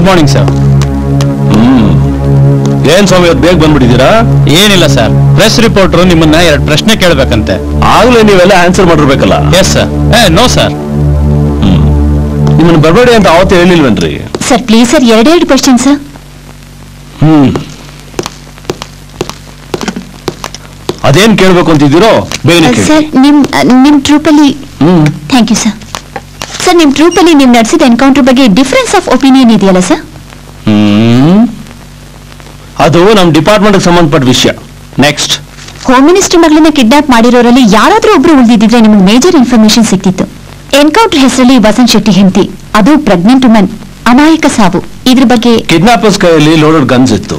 Good morning sir. ಏನ್ ಸ್ವಾಮಿ ಇವತ್ತು ಬೇಗ ಬಂದ್ಬಿಟ್ಟಿದ್ದೀರಾ? ಏನಿಲ್ಲ ಸರ್, ಪ್ರೆಸ್ ರಿಪೋರ್ಟರ್ ನಿಮ್ಮನ್ನ 2 ಪ್ರಶ್ನೆ ಕೇಳಬೇಕಂತೆ. ಆಗ್ಲೇ ನೀವೆಲ್ಲ ಆನ್ಸರ್ ಮಾಡಿರ್ಬೇಕಲ್ಲ? Yes sir. No sir. ನಿಮ್ಮನ್ನ ಬರಬೇಡಿ ಅಂತ ಅವತ್ತೇ ಹೇಳಿಲ್ವೇನ್ರಿ? Sir please sir, 2 question sir. ಅದೇನ್ ಕೇಳ್ಬೇಕು ಅಂತಿದ್ದೀರೋ ಬೇಗ ಕೇಳಿ. ಸರ್ ನಿಮ್ ಟ್ರೂಪಲ್ಲಿ ಥ್ಯಾಂಕ್ ಯು ಸರ್. ಸರ್ ನಿಮ್ ಟ್ರೂಪಲ್ಲಿ ನೀವು ನಡೆಸಿದ ಎನ್ಕೌಂಟರ್ ಬಗ್ಗೆ ಡಿಫರೆನ್ಸ್ ಆಫ್ ಒಪಿನಿಯನ್ ಇದೆಯಲ್ಲ ಸರ್? ಅದು ನಮ್ ಡಿಪಾರ್ಟ್ಮೆಂಟ್ ಸಂಬಂಧಪಟ್ಟ ವಿಷಯ. ನೆಕ್ಸ್ಟ್. ಹೋಮ್ ಮಿನಿಸ್ಟರ್ ಮಗಳನ್ನ ಕಿಡ್ನಾಪ್ ಮಾಡಿರೋರಲ್ಲಿ ಯಾರಾದ್ರೂ ಒಬ್ರು ಉಳಿದಿದ್ರೆ ನಿಮಗೆ ಮೇಜರ್ ಇನ್ಫಾರ್ಮೇಶನ್ ಸಿಕ್ತಿತ್ತು. ಎನ್ಕೌಂಟರ್ ಹೆಸರಲ್ಲಿ ವಸಂತ್ ಶೆಟ್ಟಿ ಹೆಂಡತಿ, ಅದು ಪ್ರೆಗ್ನೆಂಟ್ ವುಮನ್, ಅಮಾಯಕ ಸಾವು. ಇದ್ರ ಬಗ್ಗೆ ಕಿಡ್ನಾಪರ್ಸ್ ಕೈಯಲ್ಲಿ ಲೋಡೆಡ್ ಗನ್ಸ್ ಇತ್ತು,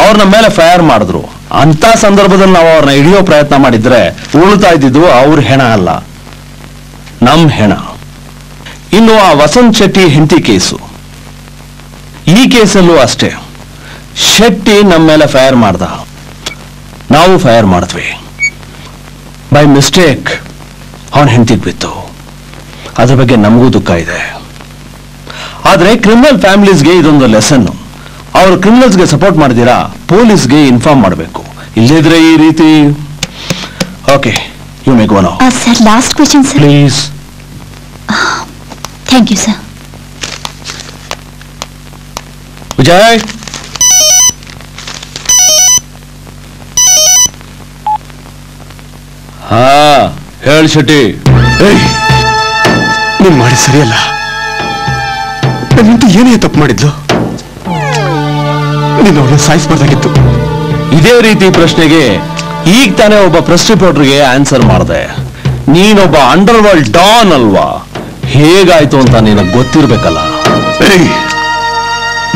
ಅವ್ರನ್ನ ಮೇಲೆ ಫೈರ್ ಮಾಡಿದ್ರು. ಅಂತ ಸಂದರ್ಭದಲ್ಲಿ ನಾವು ಅವ್ರನ್ನ ಹಿಡಿಯೋ ಪ್ರಯತ್ನ ಮಾಡಿದ್ರೆ ಉಳ್ತಾ ಇದ್ದಿದ್ದು ಅವ್ರ ಹೆಣ ಅಲ್ಲ, ನಮ್ ಹೆಣ. ಇನ್ನು ಆ ವಸಂತ್ ಶೆಟ್ಟಿ ಹೆಂಡತಿ ಕೇಸು, ಈ ಕೇಸಲ್ಲೂ ಅಷ್ಟೇ. ಶೆಟ್ಟಿ ನಮ್ಮ ಮೇಲೆ ಫೈರ್ ಮಾಡ್ದ, ನಾವು ಫೈರ್ ಮಾಡಿದ್ವಿ. ಬೈ ಮಿಸ್ಟೇಕ್ ಅವನ ಹೆಂಡತಿಗೆ ಬಿತ್ತು. ಅದ್ರ ಬಗ್ಗೆ ನಮಗೂ ದುಃಖ ಇದೆ. ಆದ್ರೆ ಕ್ರಿಮಿನಲ್ ಫ್ಯಾಮಿಲೀಸ್ಗೆ ಇದೊಂದು ಲೆಸನ್. ಅವರು ಕ್ರಿಮಿನಲ್ಸ್ಗೆ ಸಪೋರ್ಟ್ ಮಾಡಿದಿರಾ, ಪೊಲೀಸ್ಗೆ ಇನ್ಫಾರ್ಮ್ ಮಾಡಬೇಕು. ಇಲ್ಲದಿದ್ರೆ ಈ ರೀತಿ. Okay, you may go now. Sir last question sir. Please. Thank you sir. Vijay, ಹಾ ಹೇಳಿ ಶೆಟ್ಟಿ. ನೀನ್ ಮಾಡಿ ಸರಿಯಲ್ಲ. ನನ್ನಿಂದ ಏನೇ ತಪ್ಪು ಮಾಡಿದ್ಲು? ನೀನು ಅವಳನ್ನ ಸಾಯಿಸಬಾರ್ದಾಗಿತ್ತು. ಇದೇ ರೀತಿ ಪ್ರಶ್ನೆಗೆ ಈಗ ತಾನೇ ಒಬ್ಬ ಪ್ರೆಸ್ ರಿಪೋರ್ಟರ್ಗೆ ಆನ್ಸರ್ ಮಾಡಿದೆ. ನೀನೊಬ್ಬ ಅಂಡರ್ ವರ್ಲ್ಡ್ ಡಾನ್ ಅಲ್ವಾ? ಹೇಗಾಯ್ತು ಅಂತ ನಿನಗೆ ಗೊತ್ತಿರ್ಬೇಕಲ್ಲ.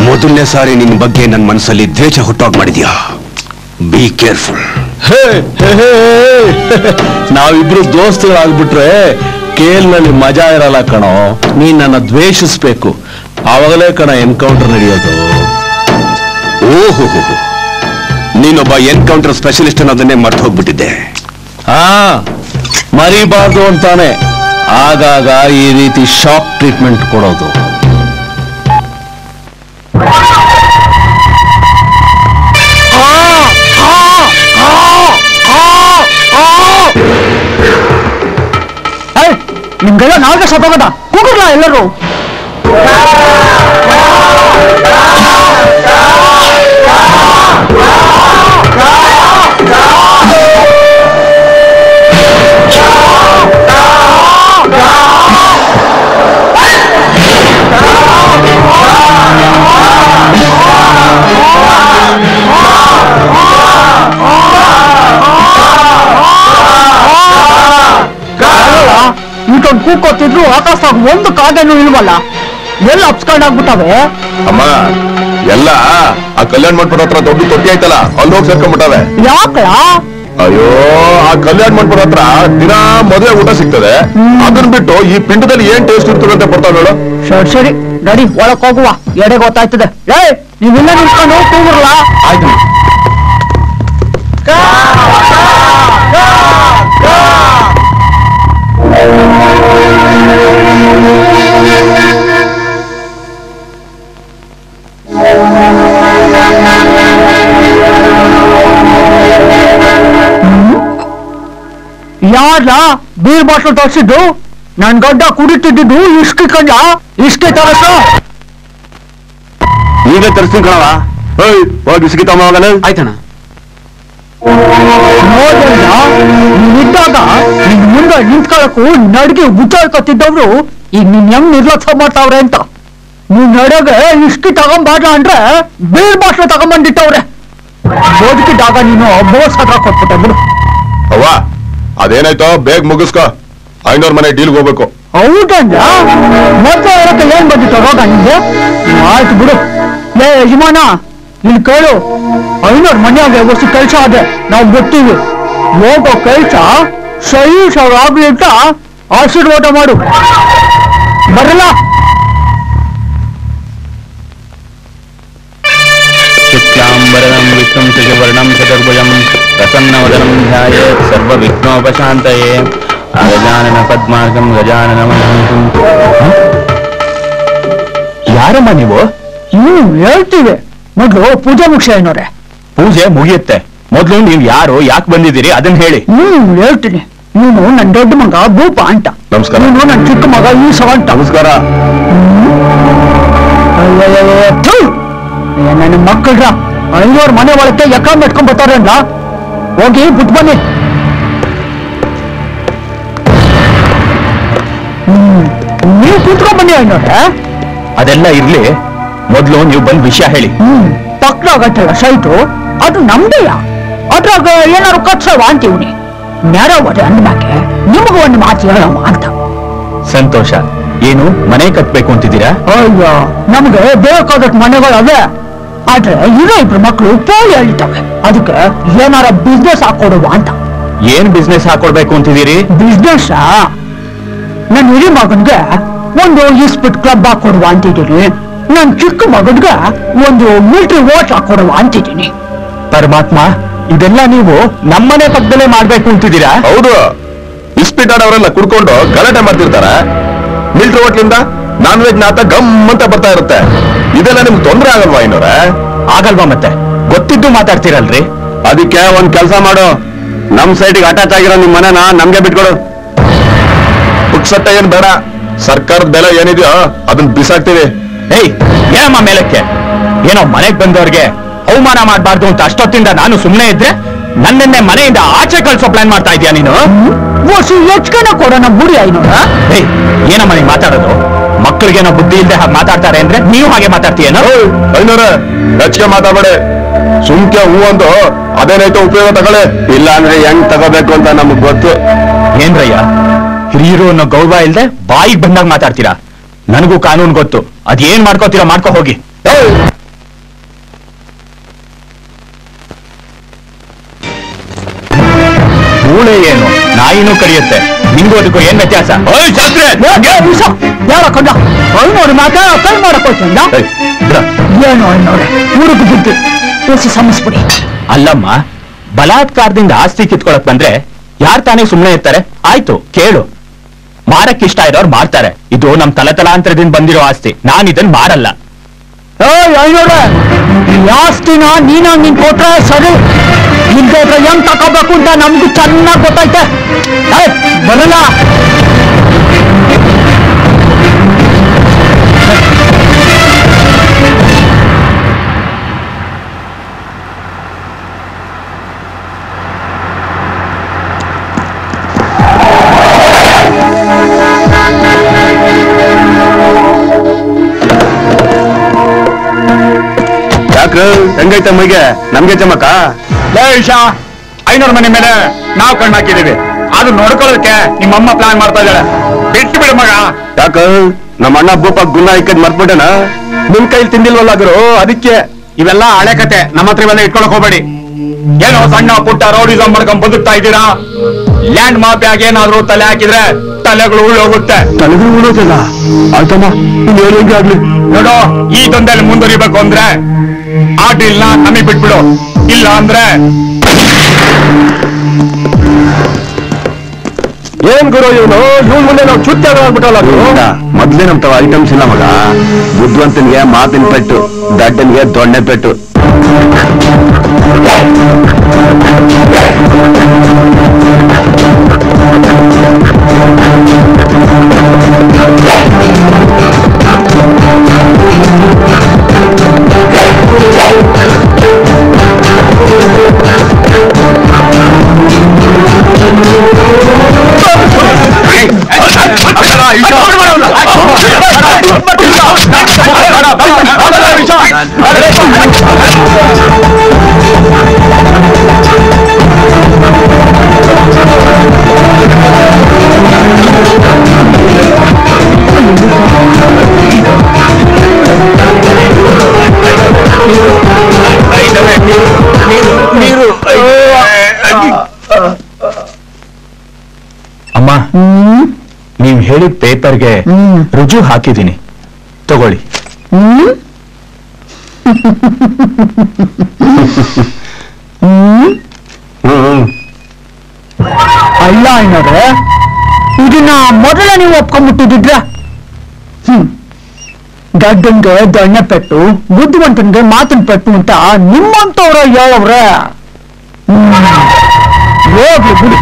ಮೊದಲನೇ ಸಾರಿ ನಿನ್ನ ಬಗ್ಗೆ ನನ್ನ ಮನಸ್ಸಲ್ಲಿ ದ್ವೇಷ ಹುಟ್ಟಾಗ್ ಮಾಡಿದ್ಯಾ? Be careful. ನಾವಿಬ್ರು ದೋಸ್ತುಗಳಾಗ್ಬಿಟ್ರೆ ಕೇಲ್ನಲ್ಲಿ ಮಜಾ ಇರಲ್ಲ ಕಣೋ. ನೀನ್ ನನ್ನ ದ್ವೇಷಿಸ್ಬೇಕು, ಆವಾಗಲೇ ಕಣ ಎನ್ಕೌಂಟರ್ ನಡೆಯೋದು. ಓಹೋ, ನೀನೊಬ್ಬ ಎನ್ಕೌಂಟರ್ ಸ್ಪೆಷಲಿಸ್ಟ್ ಅನ್ನೋದನ್ನೇ ಮರ್ತು ಹೋಗ್ಬಿಟ್ಟಿದ್ದೆ. ಹಾ, ಮರಿಬಾರ್ದು ಅಂತಾನೆ ಆಗಾಗ ಈ ರೀತಿ ಶಾಕ್ ಟ್ರೀಟ್ಮೆಂಟ್ ಕೊಡೋದು. ನಿಮ್ಗೆಲ್ಲ ನಾಲ್ಕು ಸತ್ತೋಗದ ಕೂಗುರ್ಲ ಎಲ್ಲರೂ. ಇಷ್ಟೊಂದು ಕೂಕೋತಿದ್ರು ಆಕಾಶದಾಗ ಒಂದು ಕಾಗೇನು ಇಲ್ವಲ್ಲ, ಎಲ್ಲ ಅಪ್ಸ್ಕೊಂಡಾಗ್ಬಿಟ್ಟವೆ. ಅಮ್ಮ, ಎಲ್ಲ ಆ ಕಲ್ಯಾಣ ಮಂಟಪದ ಹತ್ರ ದೊಡ್ಡ ತೊಟ್ಟಿ ಆಯ್ತಲ್ಲ, ಅಲ್ಲಿ ಹೋಗಿ ಸೇರ್ಕೊಂಡ್ಬಿಟ್ಟವೆ. ಯಾಕಳ? ಅಯ್ಯೋ, ಆ ಕಲ್ಯಾಣ ಮಂಟಪದ ಹತ್ರ ದಿನ ಮದುವೆ ಊಟ ಸಿಗ್ತದೆ. ಅದನ್ನ ಬಿಟ್ಟು ಈ ಪಿಂಡದಲ್ಲಿ ಏನ್ ಟೇಸ್ಟ್ ಇರ್ತದೆ ಅಂತ ಬರ್ತಾವ ಹೇಳು. ಸರಿ ಸರಿ ನಡಿ, ಒಳಕ್ ಹೋಗುವ, ಎಡೆ ಗೊತ್ತಾಯ್ತದೆ. ನೀವಿಲ್ಲ ನಿಂತ್ಕೊಂಡು ಕೂಗುರ್ಲ. ಆಯ್ತು. ಯಾರ ಬೀರ್ ಬಾಟ್ಲು ತರಿಸಿದ್ದು? ನನ್ ಗಡ್ಡ ಕುಡಿತಿದ್ದು ಇಷ್ಟಿ ಕಂಡ, ಇಷ್ಟೇ ತರಸ. ನೀವೇ ತರಿಸ್ತೀನಿ ಕಣವ. ಹೋಗಿ ಸಿಗಿತಮ್ಮ ಹೋಗಲ್ಲ. ಆಯ್ತಣ್ಣ. ನೋಡಲ್ಲ, ನೀವಿದ್ದಾಗ ನಿನ್ ಮುಂದೆ ನಿಂತ್ಕೊಳ್ಳಕ್ಕೂ ನಡ್ಗೆ ಗುಚ್ಚಾಡ್ಕೊತಿದ್ದವ್ರು ಈಗ ನಿನ್ ಹೆಂಗ್ ನಿರ್ಲಕ್ಷ್ಯ ಮಾಡ್ತಾವ್ರೆ ಅಂತ. ನೀನ್ ನಡಗೆ ಇಷ್ಟಿ ತಗೊಂಬಾರ್ಲ ಅಂದ್ರೆ ಬೀರ್ ಬಾಟ್ಲು ತಗೊಂಬಂದಿಟ್ಟವ್ರೆ. ಬದುಕಿದ್ದಾಗ ನೀನು ಬೋಸ್ ಹತ್ರ ಕೊಟ್ಬಿಟ್ಟೆ ಬಿಡು. ಅವ್ವ, ಅದೇನಾಯ್ತೋ ಬೇಗ ಮುಗಿಸ್ಕೊ. 500 ಮನೆ ಡೀಲ್ಗೆ ಹೋಗ್ಬೇಕು. ಹೌದಲ್ಲ, ಮತ್ತೆ ಹೇಳಕ್ಕೆ ಏನ್ ಬಂದಿತ್ತು ರೋಗ ನಿಮ್ಗೆ? ಆಯ್ತು ಬಿಡು. ಯಜಮಾನ ಇಲ್ಲಿ ಕೇಳು, 500 ಮನೆಯಾಗೆ ವರ್ಷ ಕೆಲಸ ಆದ್ರೆ ನಾವು ಗೊತ್ತೀವಿ. ಹೋಗೋ ಕೆಲಸ ಸಹಿ ಆಗ್ಲಿ ಅಂತ ಆಶೀರ್ವಾದ ಮಾಡು. ಬರಲ್ಲ. ಶುಕ್ಲಾಂಬರಂ ವಿಷ್ಣುಂ ಶಶಿವರ್ಣಂ ಚತುರ್ಭುಜಂ ಪ್ರಸನ್ನವದನಂ ಧ್ಯಾಯೇತ್ ಸರ್ವವಿಘ್ನೋಪಶಾಂತಯೇ. ಗಜಾನನ ಪದ್ಮಾರ್ಗಂ ಗಜಾನನ. ಯಾರಮ್ಮ ನೀವು? ಹೇಳ್ತೀವಿ ಮೊದ್ಲು ಪೂಜೆ ಮುಗಿಸಿ ಐನೋರೆ. ಪೂಜೆ ಮುಗಿಯುತ್ತೆ, ಮೊದ್ಲು ನೀವು ಯಾರು, ಯಾಕೆ ಬಂದಿದ್ದೀರಿ ಅದನ್ನ ಹೇಳಿ. ಹೇಳ್ತೀನಿ. ನೀನು ನನ್ ದೊಡ್ಡ ಮಗ ಭೂಪ ಅಂತ. ನಮಸ್ಕಾರ. ನೀನು ನನ್ ಚಿಕ್ಕ ಮಗ ಈಸವ ಅಂತ. ನಮಸ್ಕಾರ. ನನ್ನ ಮಕ್ಕಳ್ರ 500 ಮನೆ ಒಳಕ್ಕೆ ಎಕ್ಕ ಮೆಟ್ಕೊಂಡ್ ಬರ್ತಾರೆ ಅಲ್ಲ, ಹೋಗಿ ಬಿಟ್ಟು ಬನ್ನಿ. ನೀವು ಕೂತ್ಕೊಂಡ್ ಬನ್ನಿ ಐನೋರೆ. ಅದೆಲ್ಲ ಇರ್ಲಿ, ಮೊದ್ಲು ನೀವು ಬಂದ್ ವಿಷಯ ಹೇಳಿ. ಪಕ್ಕದಾಗತ್ತಲ್ಲ ಸೈಟು, ಅದು ನಮ್ದೆಯ. ಅದ್ರಾಗ ಏನಾರು ಕಟ್ಸವ ಅಂತೀವ್ನಿ. ನೆರವದೆ ಅಂದ್ಮ್ಯಾಕೆ ನಿಮಗೂ ಒಂದು ಮಾತು ಹೇಳಮ್ಮ ಅಂತ. ಸಂತೋಷ. ಏನು ಮನೆ ಕಟ್ಬೇಕು ಅಂತಿದ್ದೀರಾ? ಅಯ್ಯೋ, ನಮ್ಗೆ ಬೇಕಾದಷ್ಟು ಮನೆಗಳವೆ. ಆದ್ರೆ ಇರೋ 2 ಮಕ್ಕಳು ಪೋಲಿ ಹೇಳ್ತವೆ. ಅದಕ್ಕೆ ಏನಾರ ಬಿಸ್ನೆಸ್ ಹಾಕೊಡುವ ಅಂತ. ಏನ್ ಬಿಸ್ನೆಸ್ ಹಾಕೊಡ್ಬೇಕು ಅಂತಿದ್ದೀರಿ? ಬಿಸ್ನೆಸ್ ನನ್ನ ಹಿರಿ ಮಗನ್ಗೆ ಒಂದು ಇಸ್ಪಿಟ್ ಕ್ಲಬ್ ಹಾಕೊಡುವ ಅಂತಿದ್ದೀನಿ. ನನ್ ಚಿಕ್ಕ ಮಗನ್ಗೆ ಒಂದು ಮಿಲಿಟರಿ ವಾಚ್ ಹಾಕೊಡುವ ಅಂತಿದ್ದೀನಿ. ಪರಮಾತ್ಮ, ಇದೆಲ್ಲ ನೀವು ನಮ್ಮನೆ ಪಕ್ಕದಲ್ಲೇ ಮಾಡ್ಬೇಕು ಅಂತಿದ್ದೀರಾ? ಹೌದು. ಇಸ್ಪೀಟ್ ಆಡೋರೆಲ್ಲ ಕುಡ್ಕೊಂಡು ಗಲಾಟೆ ಮಾಡ್ತಿರ್ತಾರೆ. ಮಿಲ್ಟ್ರಿ ಹೋಟ್ಲಿಂದ ನಾನ್ ವೆಜ್ ನಾತ ಗಮ್ ಅಂತ ಬರ್ತಾ ಇರುತ್ತೆ. ಇದೆಲ್ಲ ನಿಮ್ಗೆ ತೊಂದ್ರೆ ಆಗಲ್ವಾ ಐನೋರೆ? ಆಗಲ್ವಾ ಮತ್ತೆ? ಗೊತ್ತಿದ್ದು ಮಾತಾಡ್ತೀರಲ್ರಿ. ಅದಕ್ಕೆ ಒಂದ್ ಕೆಲಸ ಮಾಡು, ನಮ್ ಸೈಟಿಗೆ ಅಟ್ಯಾಚ್ ಆಗಿರೋ ನಿಮ್ ಮನೆನ ನಮ್ಗೆ ಬಿಟ್ಕೊಡು. ಪುಕ್ಸಟ್ಟ ಏನ್ ಬೇಡ, ಸರ್ಕಾರದ ಬೆಲೆ ಏನಿದೆಯೋ ಅದನ್ನ ಬಿಸಾಕ್ತಿವಿ. ಏಯ್, ಏನಮ್ಮ ಮೇಲಕ್ಕೆ? ಏನೋ ಮನೆಗ್ ಬಂದವ್ರಿಗೆ ಅವಮಾನ ಮಾಡಬಾರ್ದು ಅಂತ ಅಷ್ಟೊತ್ತಿಂದ ನಾನು ಸುಮ್ಮನೆ ಇದ್ರೆ ನನ್ನನ್ನೇ ಮನೆಯಿಂದ ಆಚೆ ಕಳ್ಸೋ ಪ್ಲಾನ್ ಮಾಡ್ತಾ ಇದೀಯ ನೀನು? ಹೆಚ್ಚಿಗೆ ಕೊಡೋಣ ಬುಡಿ ಐನೋರ. ಏಯ್, ಏನಮ್ಮ ನೀನ್ ಮಾತಾಡೋದು? ಮಕ್ಕಳಿಗೇನೋ ಬುದ್ಧಿ ಇಲ್ಲದೆ ಹಾಗೆ ಮಾತಾಡ್ತಾರೆ ಅಂದ್ರೆ ನೀವು ಹಾಗೆ ಮಾತಾಡ್ತೀಯೇನೋ? ಐನೋರೆ, ಹೆಚ್ಚಿಗೆ ಮಾತಾಡ್ಬೇಡಿ. ಸುಮ್ಕೆ ಹೂ ಅಂದು ಅದೇನೈತೋ ಉಪಯೋಗ ತಗೊಳ್ಳಿ, ಇಲ್ಲ ಅಂದ್ರೆ ಹೆಂಗ್ ತಗೋಬೇಕು ಅಂತ ನಮಗ್ ಗೊತ್ತು. ಏನ್ರಯ್ಯ, ಹಿರಿಯರು ಅನ್ನೋ ಗೌರವ ಇಲ್ದೆ ಬಾಯಿಗೆ ಬಂದಾಗ ಮಾತಾಡ್ತೀರಾ? ನನಗೂ ಕಾನೂನು ಗೊತ್ತು, ಅದೇನ್ ಮಾಡ್ಕೋತೀರಾ ಮಾಡ್ಕೋ ಹೋಗಿ. ಮೂಳೆ ಏನು, ನಾಯಿನೂ ಕರಿಯುತ್ತೆ. ನಿಂಗೂ ಅದಕ್ಕೂ ಏನ್ ವ್ಯತ್ಯಾಸ? ಯಾರ ಕಂಡ ಐನೋರು ಮಾತ ಕೈ ಮಾಡಕ್ಕೋಯ್ತಂದ. ಏನು ಐನೋರೆ, ಊರಿಗೆ ಬುದ್ಧಿ ಬೇಸಿ ಸಮಸ್ಬಿಡಿ. ಅಲ್ಲಮ್ಮ, ಬಲಾತ್ಕಾರದಿಂದ ಆಸ್ತಿ ಕಿತ್ಕೊಳಕ್ ಬಂದ್ರೆ ಯಾರ್ ತಾನೇ ಸುಮ್ನೆ ಇರ್ತಾರೆ? ಆಯ್ತು ಕೇಳು, ಮಾರಕ್ ಇಷ್ಟ ಇರೋರು ಮಾರ್ತಾರೆ. ಇದು ನಮ್ ತಲತಲಾಂತರದಿಂದ ಬಂದಿರೋ ಆಸ್ತಿ, ನಾನ್ ಇದನ್ ಮಾರಲ್ಲ. ಐನೋರೆ, ಈ ಆಸ್ತಿನ ನೀನಾಗ್ ನೀನ್ ಕೊಟ್ರೆ ಸರಿ, ಇಲ್ದೇ ಇದ್ರೆ ಹೆಂಗ್ ತಕೋಬೇಕು ಅಂತ ನಮ್ಗೂ ಚೆನ್ನಾಗ್ ಗೊತ್ತೈತೆ. ಬರಲ್ಲ. ಹೆಂಗೈತೆ ಮೈಗೆ? ನಮ್ಗೆ ಚಮಕ. ಈಶಾ, 500 ಮನೆ ಮೇಲೆ ನಾವು ಕಣ್ಣು ಹಾಕಿದೀವಿ. ಅದು ನೋಡ್ಕೊಳ್ಳೋದಕ್ಕೆ ನಿಮ್ಮಮ್ಮ ಪ್ಲಾನ್ ಮಾಡ್ತಾ ಇದ್ದಾಳೆ. ಬಿಟ್ಟು ಬಿಡು ಮಗ. ಯಾಕ ನಮ್ಮ ಅಣ್ಣ ಭೂಪ ಗುಣ ಇಕ್ಕದ್ ಮರ್ತ್ಬಿಟ್ಟನ? ನಿಮ್ ಕೈಲಿ ತಿಂದಿಲ್ವಲ್ಲ ಗುರು, ಅದಕ್ಕೆ. ಇವೆಲ್ಲ ಹಳೆ ಕತೆ, ನಮ್ಮ ಹತ್ರ ಇವೆಲ್ಲ ಇಟ್ಕೊಳಕ್ ಹೋಗ್ಬೇಡಿ. ಏನೋ ಸಣ್ಣ ಪುಟ್ಟ ರೌಡಿಸಮ್ ಮಾಡ್ಕೊಂಡ್ ಬದುಕ್ತಾ ಇದ್ದೀರಾ. ಲ್ಯಾಂಡ್ ಮಾಫಿಯಾಗ ಏನಾದ್ರೂ ತಲೆ ಹಾಕಿದ್ರೆ ತಲೆಗಳು ಉಳ್ಳೋಗುತ್ತೆ. ತಲೆಗಳು ಉಳ್ಳೋದಿಲ್ಲ ಆಯ್ತಮ್ಮ, ಇನ್ನೇನು ಆಗ್ಲಿ. ನೋಡು, ಈ ದಂಧೆಯಲ್ಲಿ ಮುಂದುವರಿಬೇಕು ಅಂದ್ರೆ ಆ ಡೀಲ್ನ ನಮಗೆ ಬಿಟ್ಬಿಡು. ಇಲ್ಲ ಅಂದ್ರೆ ಏನ್ ಗುರು ಇವನು, ಇವನ್ ಮುಂದೆ ನಾವು ಚುತ್ತ ಆಗ್ಬಿಟ್ಟಲ್ಲ. ಮೊದ್ಲೇ ನಮ್ ತವ ಐಟಮ್ಸ್ ಇಲ್ಲ ಮಗ. ಬುದ್ಧಿವಂತನಿಗೆ ಮಾತಿನ ಪೆಟ್ಟು, ದಡ್ಡನಿಗೆ ದೊಣ್ಣೆ ಪೆಟ್ಟು. ಅಮ್ಮ, ನೀವ್ ಹೇಳಿದ ಪೇಪರ್ಗೆ ರುಜು ಹಾಕಿದ್ದೀನಿ, ತಗೊಳ್ಳಿ. ಅಲ್ಲ ಐನೋರೆ, ಇದನ್ನ ಮೊದಲ ನೀವು ಒಪ್ಕೊಂಡ್ಬಿಟ್ಟಿದ್ರೆ ಗಡ್ಡನ್ಗೆ ದಣ್ಣೆ ಪೆಟ್ಟು ಬುದ್ಧಿವಂತನ್ಗೆ ಮಾತಿನ ಪೆಟ್ಟು ಅಂತ ನಿಮ್ಮಂತವ್ರ ಹೇಳವ್ರ ಹೋಗ್ಲಿ ಬಿಡಿ.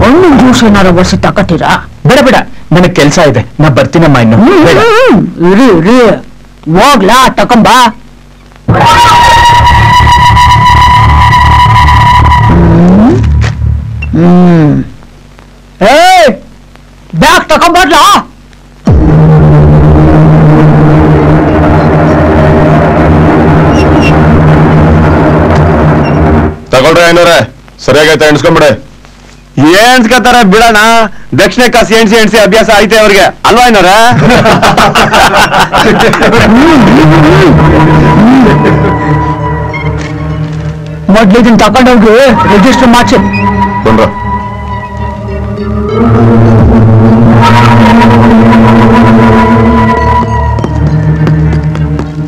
ಒಂದು ಜ್ಯೂಸ್ ಏನಾರ ವರ್ಷ ತಕತೀರಾ? ಬೇಡ ಬೇಡ, ನನಗ್ ಕೆಲ್ಸ ಇದೆ, ನಾ ಬರ್ತೀನಮ್ಮ ಇನ್ನು. ಬೇಡ. ಇರಿ ಇರಿ, ಹೋಗ್ಲಾ ತಕೊಂಬಾ. ಬ್ಯಾಗ್ ತಕೊಂಬರ್ಲಾ? ತಗೊಳ್ರಿ ಐನೂರ, ಸರಿಯಾಗೈತೆ ಎಣ್ಸ್ಕೊಂಬಿಡೆ. ಏನ್ಸ್ಕತಾರೆ ಬಿಡೋಣ, ದಕ್ಷಿಣ ಕಾಸು ಎಣ್ಸಿ ಅಭ್ಯಾಸ ಐತೆ ಅವ್ರಿಗೆ ಅಲ್ವಾ ಐನೋರ? ಮೊದ್ಲು ಇದನ್ನ ತಕೊಂಡೋಗಿ ರಿಜಿಸ್ಟರ್ ಮಾಡ್ಸಿ. ಬಂದ್ರ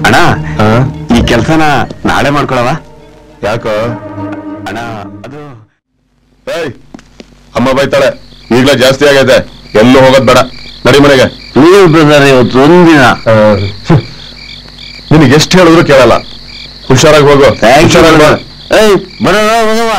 ಅಣ್ಣ, ಈ ಕೆಲ್ಸನ ನಾಳೆ ಮಾಡ್ಕೊಳವ? ಯಾಕೋ ಅಣ್ಣ ಅದು ಏಯ್, ಅಮ್ಮ ಬೈತಾಳೆ, ಈಗ್ಲೇ ಜಾಸ್ತಿ ಆಗೈತೆ, ಎಲ್ಲೂ ಹೋಗೋದ್ ಬೇಡ, ನಡಿ ಮನೆಗೆ. ನೀವು ಬ್ರದರ್ ಇವತ್ತು ಒಂದಿನ ನಿನಗೆ ಎಷ್ಟು ಹೇಳಿದ್ರು ಕೇಳಲ್ಲ. ಹುಷಾರಾಗಿ ಹೋಗು. ಥ್ಯಾಂಕ್ಸ್. ಹುಷಾರಾಗಿ ಬಾ. ಏಯ್ ಬರೋಣ.